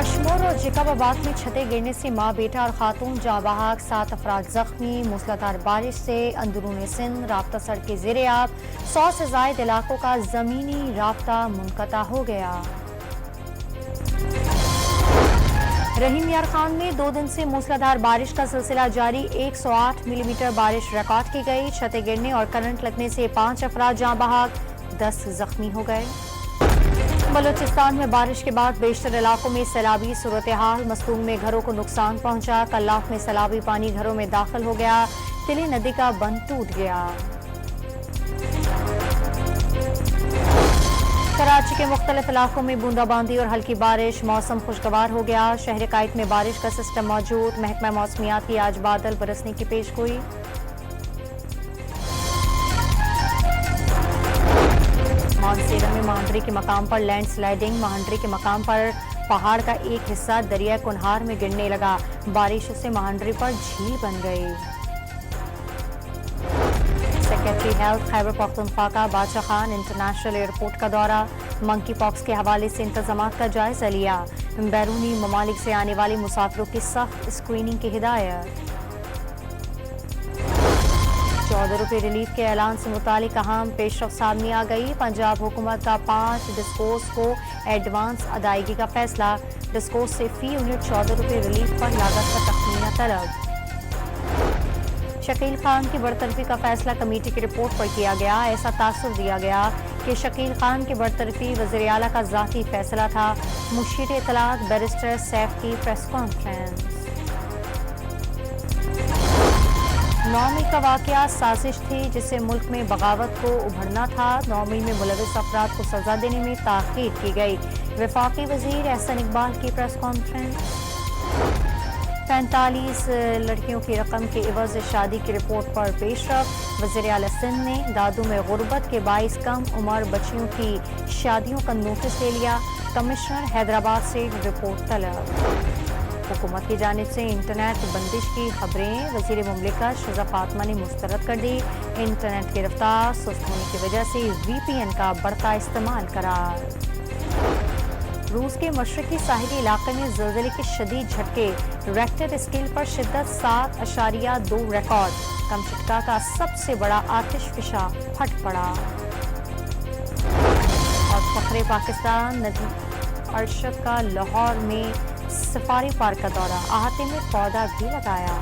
कश्मीर और जेकबाबाद में छतें गिरने से मां, बेटा और खातून जाँ बहक, 7 अफराद जख्मी। मूसलाधार बारिश से अंदरूनी सिंध राब्ता सड़कें ज़ेर-ए-आब, 100 से ज़ायद इलाकों का ज़मीनी राब्ता मुनक़ता हो गया। रहीम यार खान में 2 दिन से मूसलाधार बारिश का सिलसिला जारी, 108 मिलीमीटर बारिश रिकॉर्ड की गई। छतें गिरने और करंट लगने से 5 अफराद जाँ बहक, 10 जख्मी हो गए। बलूचिस्तान में बारिश के बाद बेशतर इलाकों में सैलाबी सूरत हाल, मस्तूंग में घरों को नुकसान पहुंचा। कल्लाफ में सैलाबी पानी घरों में दाखिल हो गया। तिली नदी का बंद टूट गया। कराची के मुख्तलिफ इलाकों में बूंदाबांदी और हल्की बारिश, मौसम खुशगवार हो गया। शहर कायद में बारिश का सिस्टम मौजूद। महकमा मौसमियात की आज बादल बरसने की पेशगोई। मानसेरा में महांडरी के मकाम पर लैंड स्लाइडिंग, महांडरी के मकाम पर पहाड़ का एक हिस्सा दरिया कुनहार में गिरने लगा। बारिश से महांडरी पर झील बन गई। सेक्रेटरी हेल्थ खैबर पख्तूनख्वा का बादशाह खान इंटरनेशनल एयरपोर्ट का दौरा, मंकी पॉक्स के हवाले से इंतजामात का जायजा लिया। बैरूनी ममालिक से आने वाले मुसाफिरों की सख्त स्क्रीनिंग की हिदायत। 14 रुपये रिलीफ के ऐलान से मुतालिक अहम पेशरफ्त सामने आ गई। पंजाब हुकूमत का 5 डिस्कोर्स को एडवांस अदायगी का फैसला। डिस्कोर्स से फी यूनिट 14 रुपये रिलीफ पर लागत का तखमीना तलब। शकील खान की बरतरफी का फैसला कमेटी की रिपोर्ट पर किया गया। ऐसा तासुर दिया गया कि शकील खान की बरतरफी वज़ीर आला का ज़ाती फैसला था। मुशीर इत्तलात बैरिस्टर सैफ की प्रेस कॉन्फ्रेंस। 9 मई का वाक़या साजिश थी जिससे मुल्क में बगावत को उभरना था। 9 मई में मुलविस अफराद को सजा देने में ताख़ीर की गई। वफाकी वज़ीर एहसन इकबाल की प्रेस कॉन्फ्रेंस। 45 लड़कियों की रकम के एवज शादी की रिपोर्ट पर पेशरफ। वज़ीर आला सिंध ने दादू में गुर्बत के बाइस कम उम्र बच्चियों की शादियों का नोटिस ले लिया। कमिश्नर हैदराबाद से रिपोर्ट तलब। हुकूमत की जानिब से इंटरनेट बंदिश की खबरें वज़ीर मुमलिकत शहज़ा फातिमा ने मुस्तरद कर दी। इंटरनेट की रफ्तार सुस्त होने की वजह से VPN का बढ़ता इस्तेमाल करार। रूस के मशरकी साहिली इलाके में ज़लज़ले के शदीद झटके, रेक्टर स्केल पर शिद्दत 7.2 रिकॉर्ड। कमचटका का सबसे बड़ा आतिशफिशा फट पड़ा। और फ़ख्रे पाकिस्तान नदीम अरशद का लाहौर में सफारी पार्क का दौरा, अहाते में पौधा भी लगाया।